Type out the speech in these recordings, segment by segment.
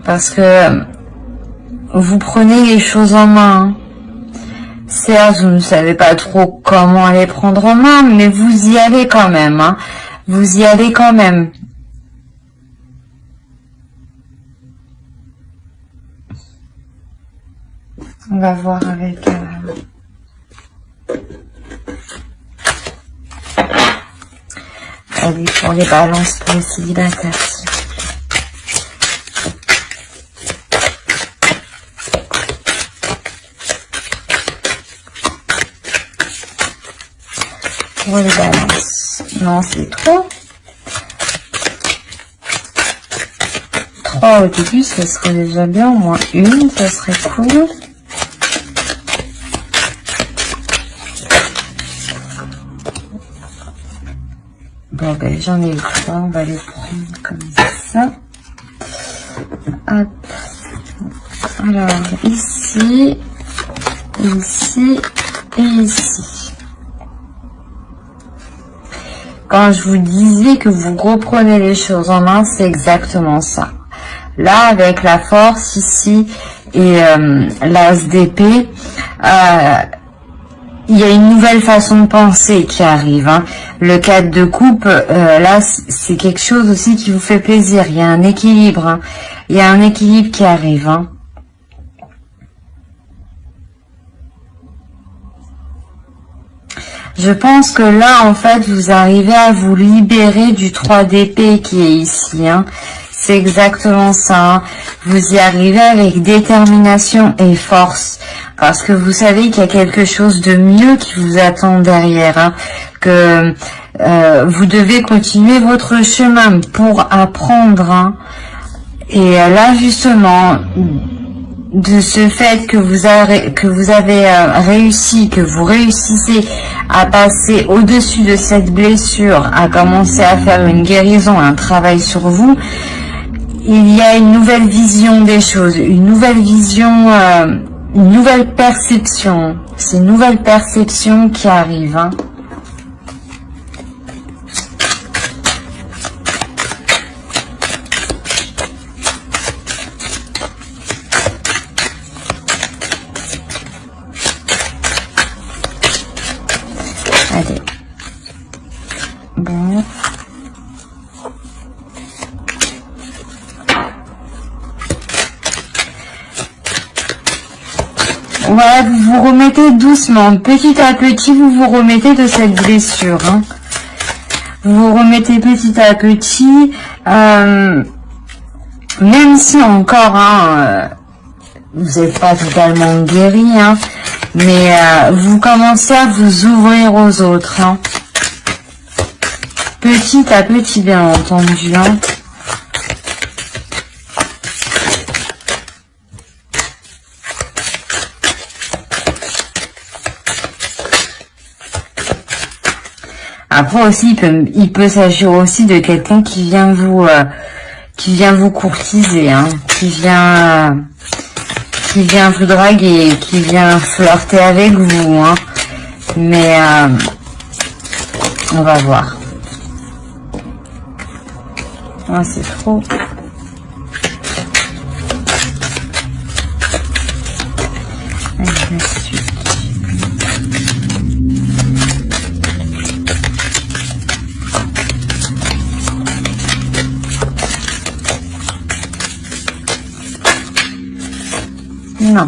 Parce que vous prenez les choses en main. Certes, vous ne savez pas trop comment les prendre en main, mais vous y allez quand même. Hein. Vous y allez quand même. On va voir avec... Allez, pour les balances, pour les célibataires. Pour les balances. Non, c'est trop. 3 au début, ça serait déjà bien. Au moins une, ça serait cool. Bon, ben, j'en ai eu 3. On va les prendre comme ça. Hop. Alors, ici, ici et ici. Quand je vous disais que vous reprenez les choses en main, c'est exactement ça. Là, avec la force ici et l'as d'épée, il y a une nouvelle façon de penser qui arrive. Hein. Le 4 de coupe, là, c'est quelque chose aussi qui vous fait plaisir. Il y a un équilibre. Hein. Il y a un équilibre qui arrive. Hein. Je pense que là, en fait, vous arrivez à vous libérer du 3 d'épée qui est ici. Hein. C'est exactement ça. Hein. Vous y arrivez avec détermination et force. Parce que vous savez qu'il y a quelque chose de mieux qui vous attend derrière. Hein. Que vous devez continuer votre chemin pour apprendre. Hein. Et là, justement... de ce fait que vous avez réussi, que vous réussissez à passer au-dessus de cette blessure, à commencer à faire une guérison, un travail sur vous, il y a une nouvelle vision des choses, une nouvelle vision, une nouvelle perception. C'est une nouvelle perception qui arrive. Hein. Allez. Bon. Voilà, vous vous remettez doucement. Petit à petit, vous vous remettez de cette blessure. Hein. Vous vous remettez petit à petit. Même si encore, hein, vous n'êtes pas totalement guéri, hein, mais vous commencez à vous ouvrir aux autres. Hein. Petit à petit, bien entendu. Hein. Après aussi, il peut s'agir aussi de quelqu'un qui vient vous courtiser, hein, qui vient vous draguer, qui vient flirter avec vous, hein. Mais on va voir. Ah, c'est trop. Non.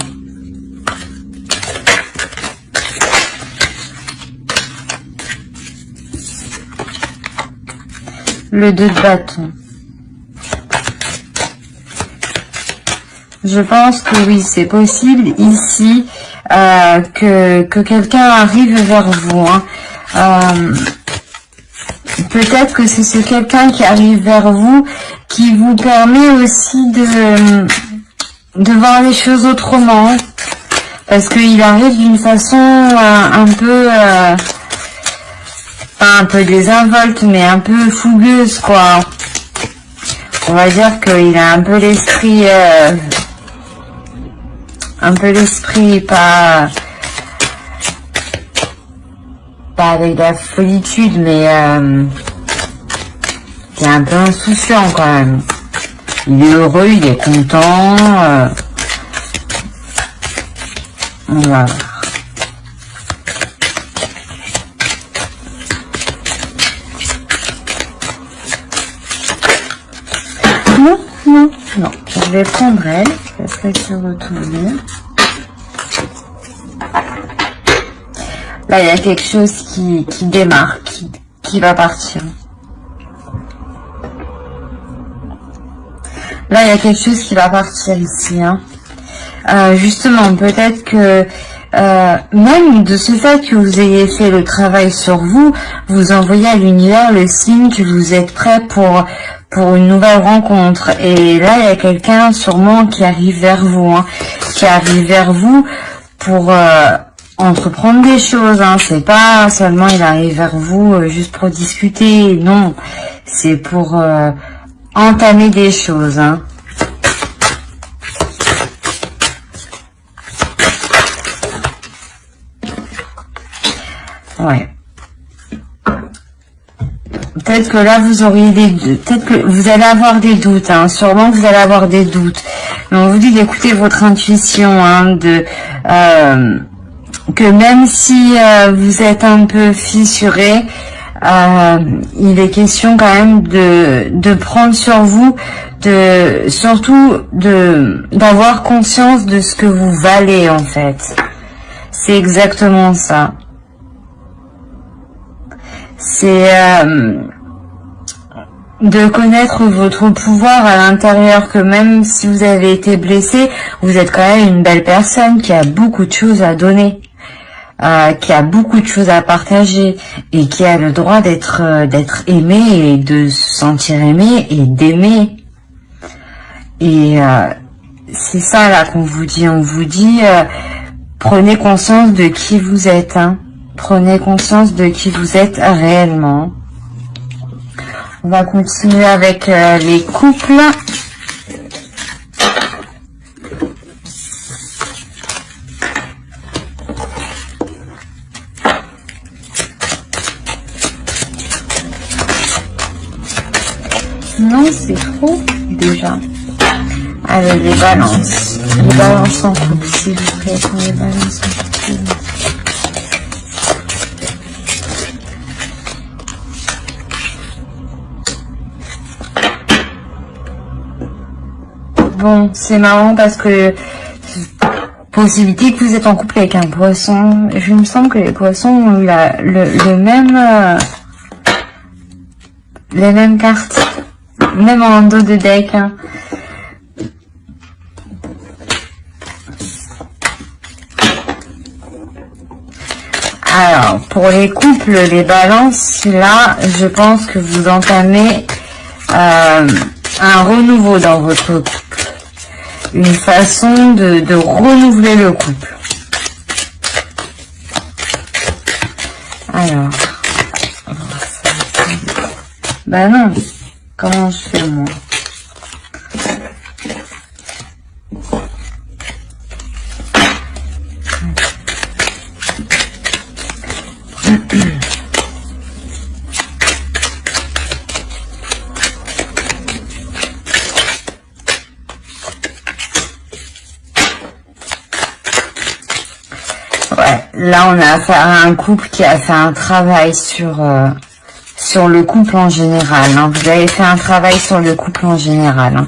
Le 2 de bâton. Je pense que oui, c'est possible ici que quelqu'un arrive vers vous. Hein. Peut-être que c'est ce quelqu'un qui arrive vers vous qui vous permet aussi de voir les choses autrement, parce qu'il arrive d'une façon un peu pas un peu désinvolte, mais un peu fougueuse, quoi. On va dire qu'il a un peu l'esprit pas avec la folitude, mais qui est un peu insouciant quand même. il est heureux, il est content. On va voir. Non, non, non. Je vais prendre elle. Je vais se retourner. Là, il y a quelque chose qui démarre, qui va partir. Là, il y a quelque chose qui va partir ici. Hein. Justement, peut-être que même de ce fait que vous ayez fait le travail sur vous, vous envoyez à l'univers le signe que vous êtes prêt pour une nouvelle rencontre. Et là, il y a quelqu'un sûrement qui arrive vers vous, hein, qui arrive vers vous pour entreprendre des choses. Hein. C'est pas seulement il arrive vers vous juste pour discuter, non, c'est pour entamer des choses. Hein. Ouais. Peut-être que là vous auriez peut-être que vous allez avoir des doutes, hein. Sûrement que vous allez avoir des doutes. Mais on vous dit d'écouter votre intuition, hein, que même si vous êtes un peu fissuré, il est question quand même de prendre sur vous, surtout d'avoir conscience de ce que vous valez en fait. C'est exactement ça. C'est de connaître votre pouvoir à l'intérieur, que même si vous avez été blessé, vous êtes quand même une belle personne qui a beaucoup de choses à donner, qui a beaucoup de choses à partager et qui a le droit d'être aimé et de se sentir aimé et d'aimer. Et c'est ça là qu'on vous dit. On vous dit prenez conscience de qui vous êtes. Hein. Prenez conscience de qui vous êtes réellement. On va continuer avec les couples. Non, c'est trop déjà. Allez, les balances. Les balances en couple, s'il vous plaît, pour les balances en couple. Bon, c'est marrant parce que possibilité que vous êtes en couple avec un poisson. Je me semble que les poissons ont eu les mêmes cartes, même en dos de deck. Hein. Alors, pour les couples, les balances, là, je pense que vous entamez un renouveau dans votre couple. Une façon de renouveler le couple. Alors. Bah non. Comment je fais moi? Ouais, là on a affaire à un couple qui a fait un travail sur le couple en général. Hein. Vous avez fait un travail sur le couple en général. Hein.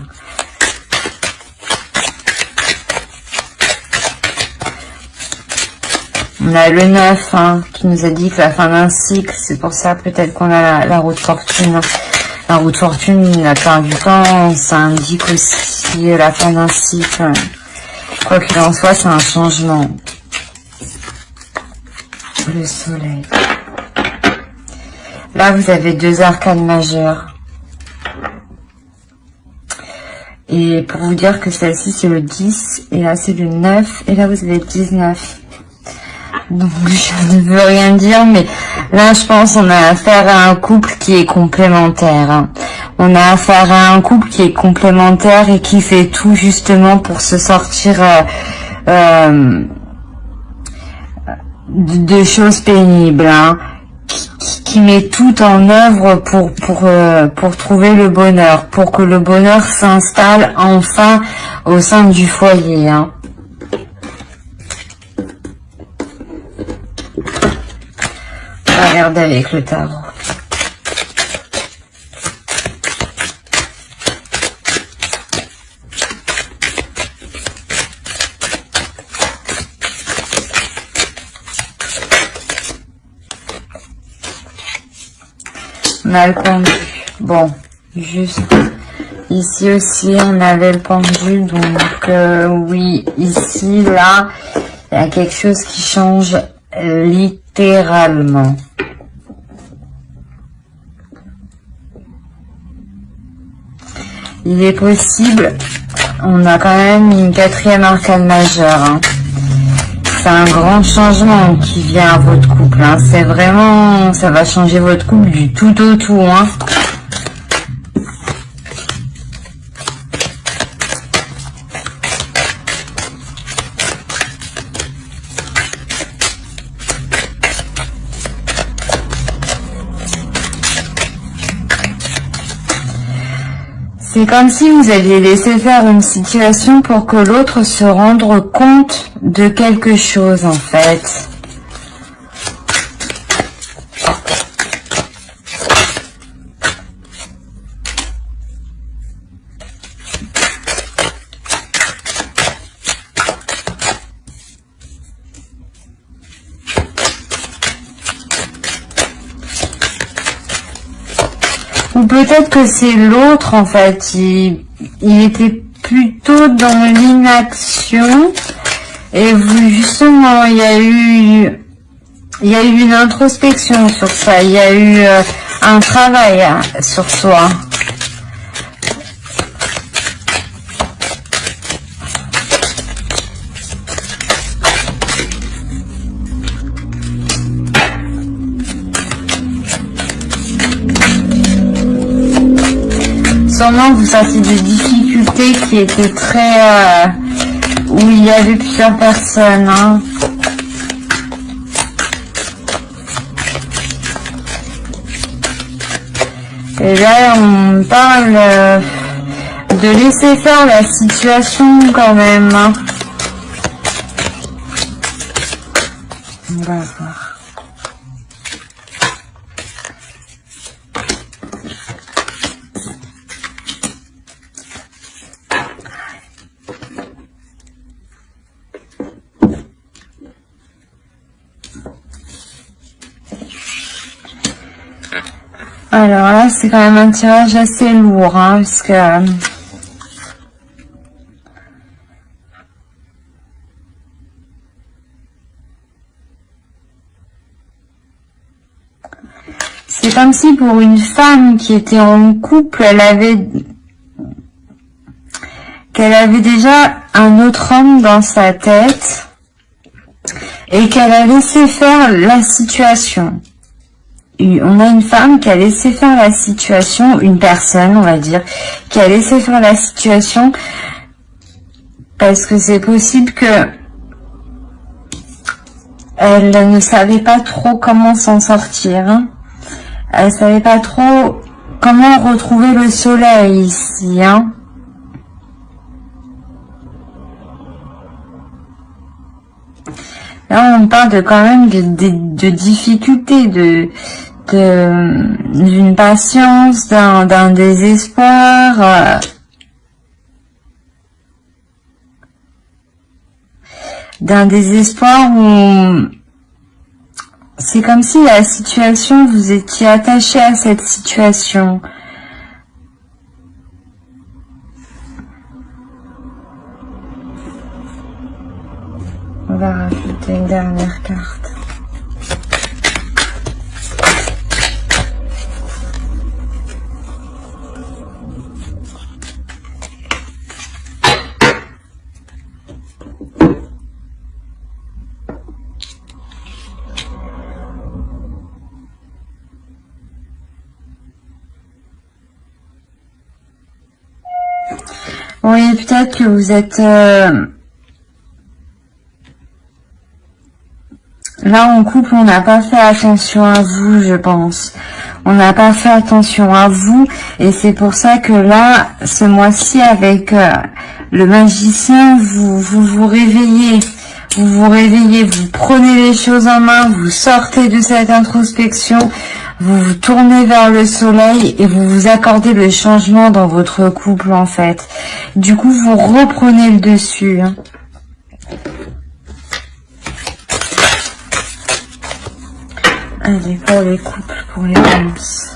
On a le 9 hein, qui nous a dit que la fin d'un cycle, c'est pour ça peut-être qu'on a la roue de fortune. La roue de fortune, la plupart du temps, ça indique aussi la fin d'un cycle. Quoi qu'il en soit, c'est un changement. Le soleil. Là, vous avez deux arcanes majeures. Et pour vous dire que celle-ci, c'est le 10. Et là, c'est le 9. Et là, vous avez le 19. Donc, je ne veux rien dire. Mais là, je pense qu'on a affaire à un couple qui est complémentaire. Hein. On a affaire à un couple qui est complémentaire et qui fait tout, justement, pour se sortir de choses pénibles. Hein. qui met tout en œuvre pour trouver le bonheur, pour que le bonheur s'installe enfin au sein du foyer. Hein. On va regarder avec le tarot. On a le pendu. Bon, juste ici aussi on avait le pendu, donc oui, ici, là, il y a quelque chose qui change littéralement. Il est possible, on a quand même une 4e arcane majeure, hein. C'est un grand changement qui vient à votre couple, hein. C'est vraiment, ça va changer votre couple du tout au tout, hein. C'est comme si vous aviez laissé faire une situation pour que l'autre se rende compte de quelque chose, en fait. Ou peut-être que c'est l'autre, en fait, il était plutôt dans l'inaction, et vous, justement, il y a eu une introspection sur ça, il y a eu un travail sur soi. Sûrement vous sentiez des difficultés qui étaient très... où il y avait plusieurs personnes. Hein. Et là, on parle de laisser faire la situation quand même. Hein. On va voir. Alors là, c'est quand même un tirage assez lourd, hein, parce que c'est comme si pour une femme qui était en couple, qu'elle avait déjà un autre homme dans sa tête et qu'elle a laissé faire la situation. On a une femme qui a laissé faire la situation, une personne, on va dire, qui a laissé faire la situation parce que c'est possible que elle ne savait pas trop comment s'en sortir. Hein. Elle savait pas trop comment retrouver le soleil ici. Hein. Là, on parle quand même de difficultés, d'une patience, d'un désespoir, où c'est comme si la situation, vous étiez attaché à cette situation. On va rajouter une dernière carte. Oui, peut-être que vous êtes... Là, en couple, on n'a pas fait attention à vous, je pense. On n'a pas fait attention à vous. Et c'est pour ça que là, ce mois-ci, avec le magicien, vous réveillez. Vous réveillez, vous prenez les choses en main, vous sortez de cette introspection, vous vous tournez vers le soleil et vous vous accordez le changement dans votre couple, en fait. Du coup, vous reprenez le dessus. Hein. Allez, pour les couples, pour les balances.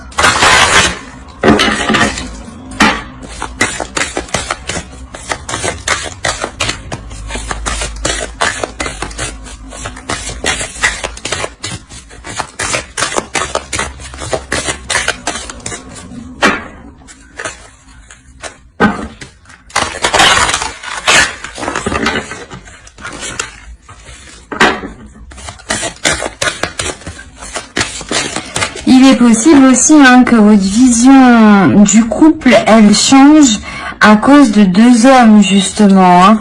Il est possible aussi que votre vision du couple, elle change à cause de deux hommes, justement.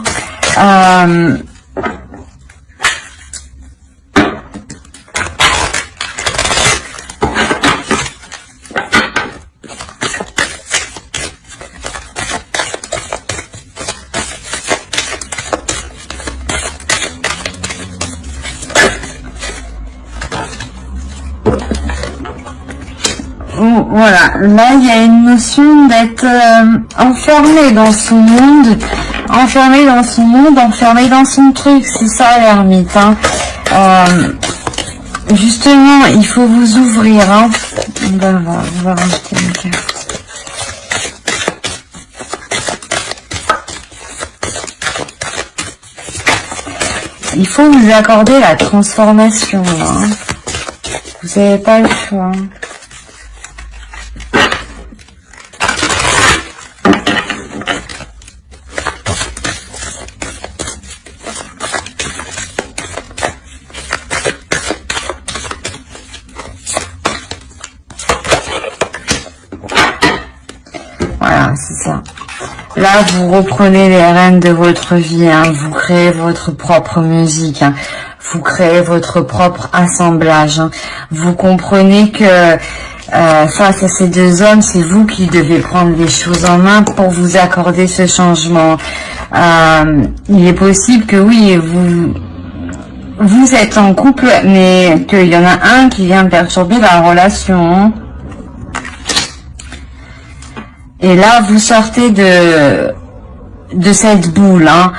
Voilà, là il y a une notion d'être enfermé dans son monde, enfermé dans son truc, c'est ça l'ermite. Hein. Justement, il faut vous ouvrir. Hein. On va rajouter une carte. Il faut vous accorder la transformation. Hein. Vous n'avez pas le choix. Voilà, c'est ça. Là, vous reprenez les rênes de votre vie, hein. Vous créez votre propre musique, hein. Vous créez votre propre assemblage. Hein. Vous comprenez que face à ces deux hommes, c'est vous qui devez prendre les choses en main pour vous accorder ce changement. Il est possible que oui, vous êtes en couple, mais qu'il y en a un qui vient perturber la relation. Et là, vous sortez de cette boule, hein,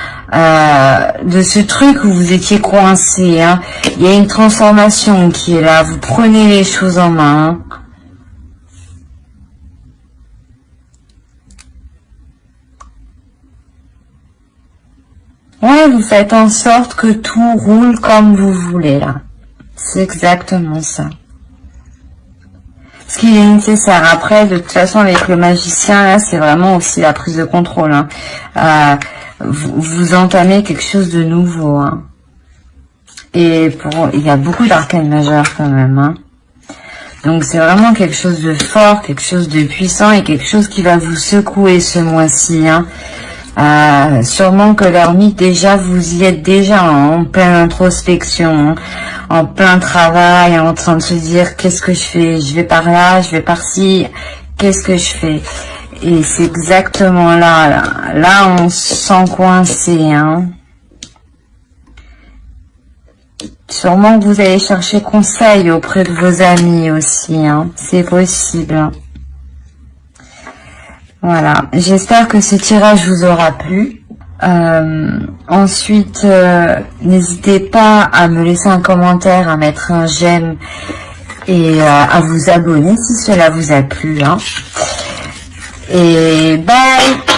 de ce truc où vous étiez coincé. Hein. Il y a une transformation qui est là. Vous prenez les choses en main. Hein. Ouais, vous faites en sorte que tout roule comme vous voulez, là. C'est exactement ça. Ce qui est nécessaire. Après, de toute façon, avec le magicien, là, c'est vraiment aussi la prise de contrôle. Hein. Vous entamez quelque chose de nouveau. Hein. Et il y a beaucoup d'arcanes majeures quand même. Hein. Donc, c'est vraiment quelque chose de fort, quelque chose de puissant et quelque chose qui va vous secouer ce mois-ci. Hein. Sûrement que l'ermite, déjà, vous y êtes déjà en pleine introspection, hein, en plein travail, en train de se dire qu'est-ce que je fais, je vais par là, je vais par-ci, qu'est-ce que je fais. Et c'est exactement là on se sent coincé. Hein. Sûrement que vous allez chercher conseil auprès de vos amis aussi, hein. C'est possible. Hein. Voilà, j'espère que ce tirage vous aura plu. Ensuite, n'hésitez pas à me laisser un commentaire, à mettre un j'aime et à vous abonner si cela vous a plu. Hein. Et bye!